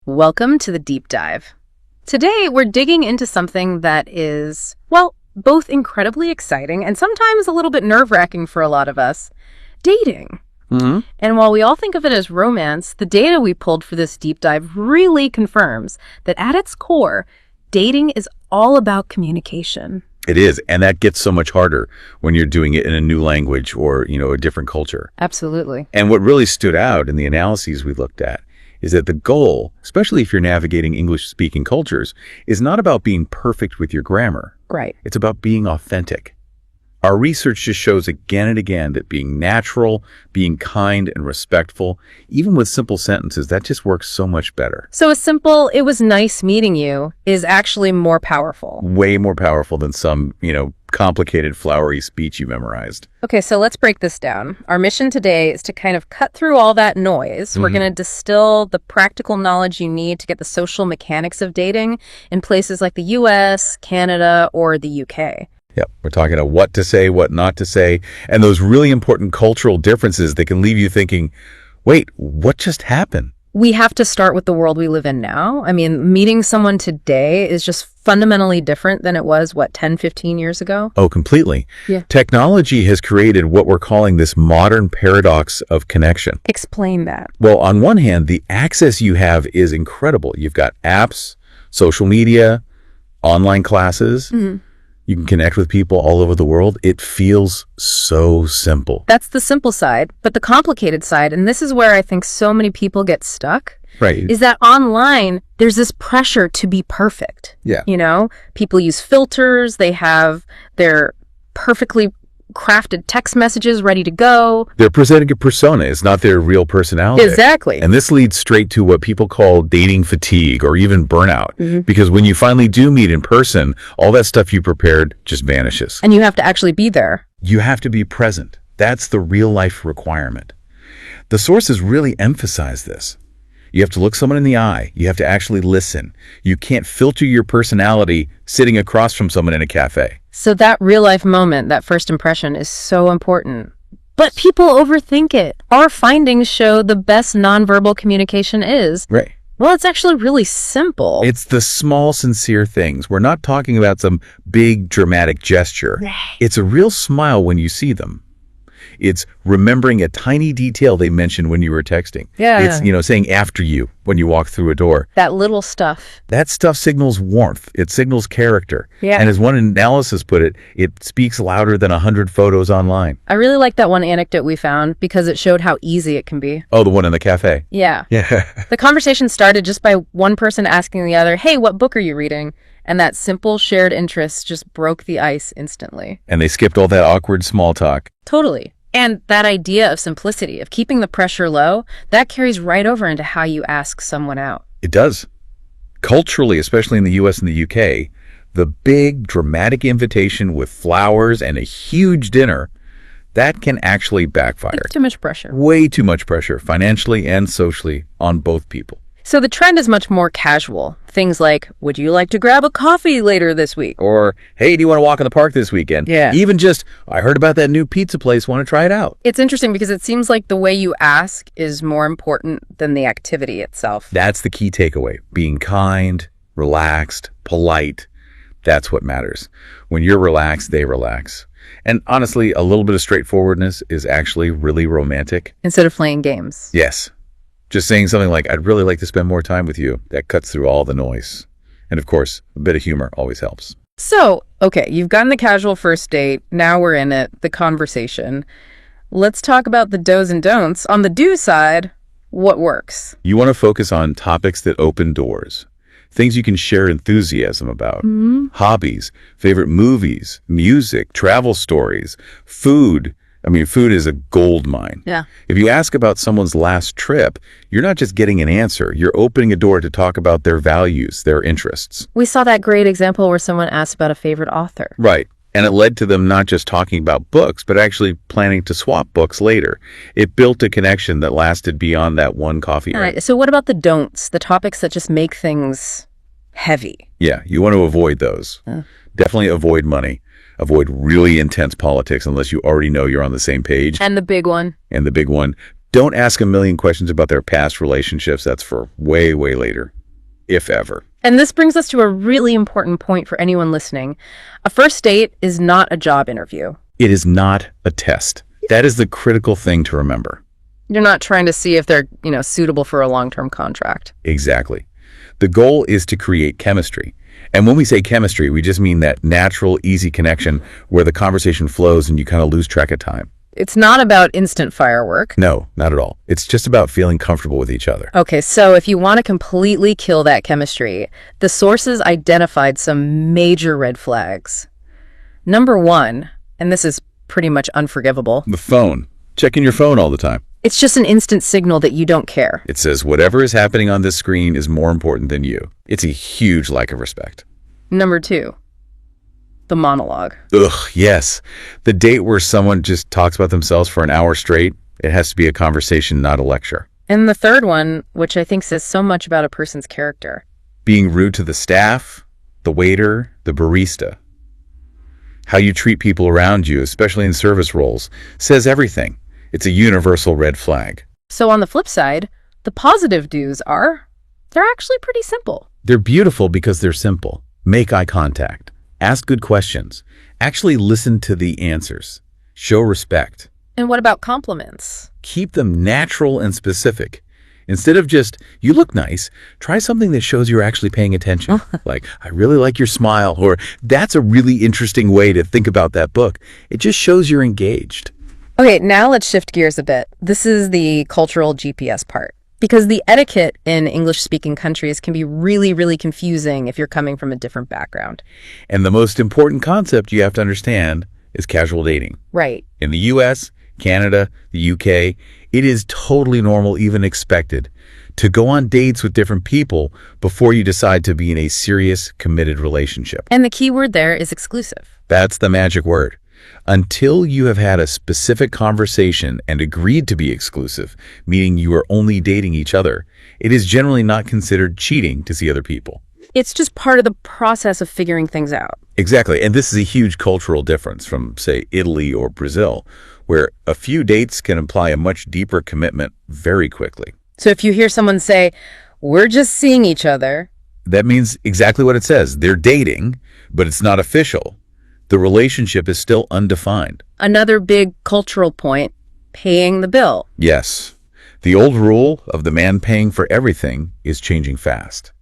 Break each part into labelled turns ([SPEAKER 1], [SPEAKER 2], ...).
[SPEAKER 1] Welcome to the deep dive. Today, we're digging into something that is, well, both incredibly exciting and sometimes a little bit nerve-wracking for a lot of us, dating. And while we all think of it as romance, the data we pulled for this deep dive really confirms that at its core, dating is all about communication.
[SPEAKER 2] It is, and that gets so much harder when you're doing it in a new language or, a different culture.
[SPEAKER 1] Absolutely.
[SPEAKER 2] And what really stood out in the analyses we looked at is that the goal, especially if you're navigating English-speaking cultures, is not about being perfect with your grammar.
[SPEAKER 1] Right.
[SPEAKER 2] It's about being authentic. Our research just shows again and again that being natural, being kind and respectful, even with simple sentences, that just works so much better.
[SPEAKER 1] So a simple, "it was nice meeting you," is actually more powerful.
[SPEAKER 2] Way more powerful than some, complicated, flowery speech you memorized.
[SPEAKER 1] Okay, so let's break this down. Our mission today is to kind of cut through all that noise. We're going to distill the practical knowledge you need to get the social mechanics of dating in places like the US, Canada, or the UK.
[SPEAKER 2] Yep, we're talking about what to say, what not to say, and those really important cultural differences that can leave you thinking, wait, what just happened?
[SPEAKER 1] We have to start with the world we live in now. I mean, meeting someone today is just fundamentally different than it was, 10, 15 years ago?
[SPEAKER 2] Oh, completely.
[SPEAKER 1] Yeah.
[SPEAKER 2] Technology has created what we're calling this modern paradox of connection.
[SPEAKER 1] Explain that.
[SPEAKER 2] Well, on one hand, the access you have is incredible. You've got apps, social media, online classes. You can connect with people all over the world. It feels so simple.
[SPEAKER 1] That's the simple side, but the complicated side, and this is where I think so many people get stuck,
[SPEAKER 2] Right.
[SPEAKER 1] is that online, there's this pressure to be perfect.
[SPEAKER 2] Yeah.
[SPEAKER 1] People use filters, they have their perfectly crafted text messages ready to go.
[SPEAKER 2] They're presenting a persona. It's not their real personality.
[SPEAKER 1] Exactly.
[SPEAKER 2] And this leads straight to what people call dating fatigue or even burnout. Because when you finally do meet in person, all that stuff you prepared just vanishes.
[SPEAKER 1] And you have to actually be there.
[SPEAKER 2] You have to be present. That's the real life requirement. The sources really emphasize this. You have to look someone in the eye. You have to actually listen. You can't filter your personality sitting across from someone in a cafe.
[SPEAKER 1] So that real life moment, that first impression, is so important. But people overthink it. Our findings show the best nonverbal communication is,
[SPEAKER 2] Right.
[SPEAKER 1] well, it's actually really simple.
[SPEAKER 2] It's the small, sincere things. We're not talking about some big, dramatic gesture. It's a real smile when you see them. It's remembering a tiny detail they mentioned when you were texting.
[SPEAKER 1] Yeah.
[SPEAKER 2] It's, saying after you when you walk through a door.
[SPEAKER 1] That little stuff.
[SPEAKER 2] That stuff signals warmth. It signals character.
[SPEAKER 1] Yeah.
[SPEAKER 2] And as one analysis put it, it speaks louder than 100 photos online.
[SPEAKER 1] I really like that one anecdote we found because it showed how easy it can be.
[SPEAKER 2] Oh, the one in the cafe.
[SPEAKER 1] Yeah.
[SPEAKER 2] Yeah.
[SPEAKER 1] The conversation started just by one person asking the other, "Hey, what book are you reading?" And that simple shared interest just broke the ice instantly.
[SPEAKER 2] And they skipped all that awkward small talk.
[SPEAKER 1] Totally. And that idea of simplicity, of keeping the pressure low, that carries right over into how you ask someone out.
[SPEAKER 2] It does. Culturally, especially in the US and the UK, the big dramatic invitation with flowers and a huge dinner, that can actually backfire.
[SPEAKER 1] Too much pressure.
[SPEAKER 2] Way too much pressure, financially and socially, on both people.
[SPEAKER 1] So the trend is much more casual. Things like, "Would you like to grab a coffee later this week?"
[SPEAKER 2] Or, hey, do you want to walk in the park this weekend?
[SPEAKER 1] Yeah.
[SPEAKER 2] Even just, I heard about that new pizza place, want to try it out?
[SPEAKER 1] It's interesting because it seems like the way you ask is more important than the activity itself.
[SPEAKER 2] That's the key takeaway. Being kind, relaxed, polite, that's what matters. When you're relaxed, they relax. And honestly, a little bit of straightforwardness is actually really romantic.
[SPEAKER 1] Instead of playing games.
[SPEAKER 2] Yes. Just saying something like, I'd really like to spend more time with you. That cuts through all the noise. And of course, a bit of humor always helps.
[SPEAKER 1] So, okay, you've gotten the casual first date. Now we're in it, the conversation. Let's talk about the do's and don'ts. On the do side, what works?
[SPEAKER 2] You want to focus on topics that open doors. Things you can share enthusiasm about. Hobbies, favorite movies, music, travel stories, food. I mean, food is a gold mine.
[SPEAKER 1] Yeah.
[SPEAKER 2] If you ask about someone's last trip, you're not just getting an answer. You're opening a door to talk about their values, their interests.
[SPEAKER 1] We saw that great example where someone asked about a favorite author.
[SPEAKER 2] Right. And it led to them not just talking about books, but actually planning to swap books later. It built a connection that lasted beyond that one coffee.
[SPEAKER 1] All right. So what about the don'ts, the topics that just make things heavy?
[SPEAKER 2] Yeah, you want to avoid those. Definitely avoid money. Avoid really intense politics unless you already know you're on the same page.
[SPEAKER 1] And the big one.
[SPEAKER 2] And the big one, don't ask a million questions about their past relationships. That's for way, way later. if ever.
[SPEAKER 1] And this brings us to a really important point for anyone listening. A first date is not a job interview.
[SPEAKER 2] It is not a test. That is the critical thing to remember.
[SPEAKER 1] You're not trying to see if they're, suitable for a long-term contract.
[SPEAKER 2] Exactly. The goal is to create chemistry. And when we say chemistry, we just mean that natural, easy connection where the conversation flows and you kind of lose track of time.
[SPEAKER 1] It's not about instant firework.
[SPEAKER 2] No, not at all. It's just about feeling comfortable with each other.
[SPEAKER 1] Okay, so if you want to completely kill that chemistry, the sources identified some major red flags. Number one, and this is pretty much unforgivable.
[SPEAKER 2] The phone. Checking your phone all the time.
[SPEAKER 1] It's just an instant signal that you don't care.
[SPEAKER 2] It says whatever is happening on this screen is more important than you. It's a huge lack of respect.
[SPEAKER 1] Number two, the monologue.
[SPEAKER 2] Ugh, yes. The date where someone just talks about themselves for an hour straight, it has to be a conversation, not a lecture.
[SPEAKER 1] And the third one, which I think says so much about a person's character.
[SPEAKER 2] Being rude to the staff, the waiter, the barista. How you treat people around you, especially in service roles, says everything. It's a universal red flag.
[SPEAKER 1] So on the flip side, the positive do's they're actually pretty simple.
[SPEAKER 2] They're beautiful because they're simple. Make eye contact. Ask good questions. Actually listen to the answers. Show respect.
[SPEAKER 1] And what about compliments?
[SPEAKER 2] Keep them natural and specific. Instead of just, you look nice, try something that shows you're actually paying attention. Like, I really like your smile, or that's a really interesting way to think about that book. It just shows you're engaged.
[SPEAKER 1] Okay, now let's shift gears a bit. This is the cultural GPS part. Because the etiquette in English-speaking countries can be really, really confusing if you're coming from a different background.
[SPEAKER 2] And the most important concept you have to understand is casual dating.
[SPEAKER 1] Right.
[SPEAKER 2] In the US, Canada, the UK, it is totally normal, even expected, to go on dates with different people before you decide to be in a serious, committed relationship.
[SPEAKER 1] And the key word there is exclusive.
[SPEAKER 2] That's the magic word. Until you have had a specific conversation and agreed to be exclusive, meaning you are only dating each other, it is generally not considered cheating to see other people.
[SPEAKER 1] It's just part of the process of figuring things out.
[SPEAKER 2] Exactly, and this is a huge cultural difference from, say, Italy or Brazil, where a few dates can imply a much deeper commitment very quickly.
[SPEAKER 1] So if you hear someone say, "We're just seeing each other,"
[SPEAKER 2] that means exactly what it says. They're dating, but it's not official. The relationship is still undefined.
[SPEAKER 1] Another big cultural point, paying the bill.
[SPEAKER 2] Yes. The old rule of the man paying for everything is changing fast.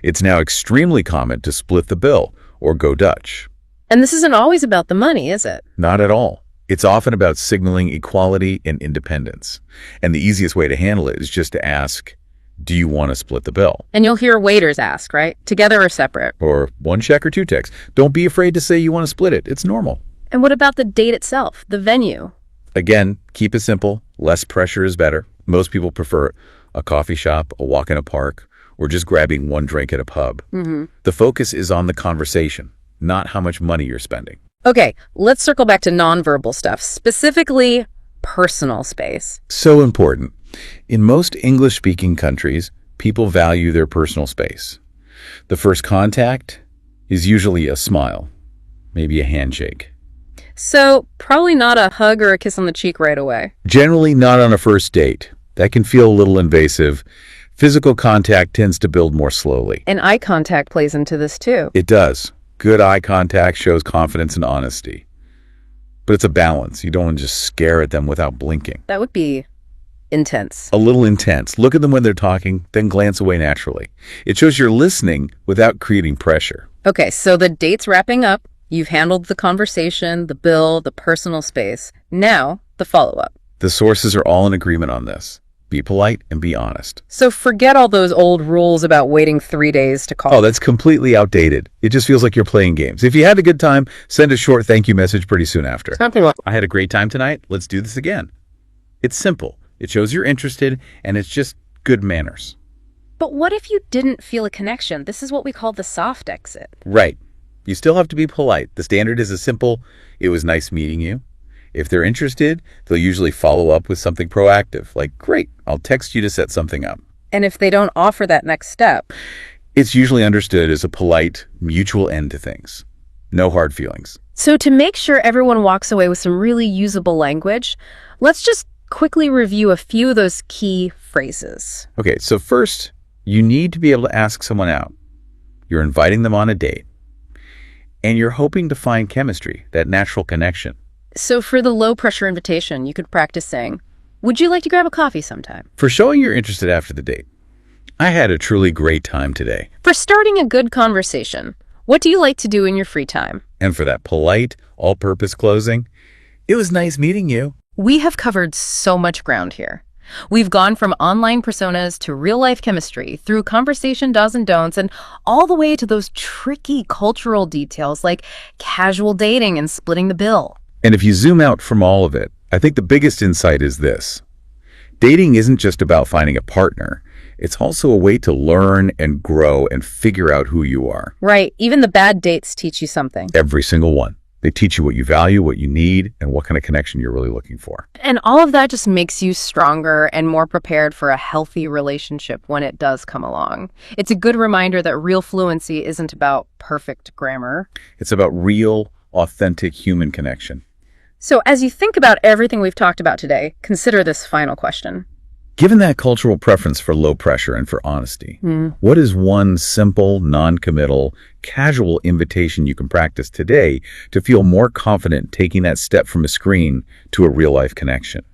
[SPEAKER 2] It's now extremely common to split the bill or go Dutch.
[SPEAKER 1] And this isn't always about the money, is it?
[SPEAKER 2] Not at all. It's often about signaling equality and independence. And the easiest way to handle it is just to ask, do you want to split the bill?
[SPEAKER 1] And you'll hear waiters ask, right? Together or separate?
[SPEAKER 2] Or one check or two checks. Don't be afraid to say you want to split it. It's normal.
[SPEAKER 1] And what about the date itself, the venue?
[SPEAKER 2] Again, keep it simple. Less pressure is better. Most people prefer a coffee shop, a walk in a park, or just grabbing one drink at a pub. The focus is on the conversation, not how much money you're spending.
[SPEAKER 1] Okay, let's circle back to nonverbal stuff, specifically personal space.
[SPEAKER 2] So important. In most English-speaking countries, people value their personal space. The first contact is usually a smile, maybe a handshake.
[SPEAKER 1] So probably not a hug or a kiss on the cheek right away.
[SPEAKER 2] Generally not on a first date. That can feel a little invasive. Physical contact tends to build more slowly.
[SPEAKER 1] And eye contact plays into this too.
[SPEAKER 2] It does. Good eye contact shows confidence and honesty. But it's a balance. You don't want to just stare at them without blinking.
[SPEAKER 1] That would be intense.
[SPEAKER 2] A little intense. Look at them when they're talking, then glance away naturally. It shows you're listening without creating pressure.
[SPEAKER 1] Okay, so the date's wrapping up. You've handled the conversation, the bill, the personal space. Now, the follow-up.
[SPEAKER 2] The sources are all in agreement on this. Be polite and be honest.
[SPEAKER 1] So forget all those old rules about waiting 3 days to call.
[SPEAKER 2] Oh, that's completely outdated. It just feels like you're playing games. If you had a good time, send a short thank you message pretty soon after.
[SPEAKER 1] Something like,
[SPEAKER 2] I had a great time tonight. Let's do this again. It's simple. It shows you're interested, and it's just good manners.
[SPEAKER 1] but what if you didn't feel a connection? This is what we call the soft exit.
[SPEAKER 2] Right. You still have to be polite. The standard is a simple, it was nice meeting you. If they're interested, they'll usually follow up with something proactive, like, great, I'll text you to set something up.
[SPEAKER 1] And if they don't offer that next step,
[SPEAKER 2] It's usually understood as a polite, mutual end to things. No hard feelings.
[SPEAKER 1] so to make sure everyone walks away with some really usable language, let's just quickly review a few of those key phrases.
[SPEAKER 2] Okay, so first, You need to be able to ask someone out. You're inviting them on a date. And you're hoping to find chemistry, that natural connection.
[SPEAKER 1] So for the low-pressure invitation, you could practice saying, "Would you like to grab a coffee sometime?"
[SPEAKER 2] For showing you're interested after the date, "I had a truly great time today."
[SPEAKER 1] For starting a good conversation, "What do you like to do in your free time?"
[SPEAKER 2] And for that polite, all-purpose closing, "It was nice meeting you."
[SPEAKER 1] We have covered so much ground here. We've gone from online personas to real-life chemistry, through conversation do's and don'ts, and all the way to those tricky cultural details like casual dating and splitting the bill.
[SPEAKER 2] And if you zoom out from all of it, I think the biggest insight is this. Dating isn't just about finding a partner. It's also a way to learn and grow and figure out who you are.
[SPEAKER 1] Right. Even the bad dates teach you something.
[SPEAKER 2] Every single one. They teach you what you value, what you need, and what kind of connection you're really looking for.
[SPEAKER 1] And all of that just makes you stronger and more prepared for a healthy relationship when it does come along. It's a good reminder that real fluency isn't about perfect grammar.
[SPEAKER 2] It's about real, authentic human connection.
[SPEAKER 1] So as you think about everything we've talked about today, consider this final question.
[SPEAKER 2] Given that cultural preference for low pressure and for honesty, what is one simple, non-committal, casual invitation you can practice today to feel more confident taking that step from a screen to a real-life connection?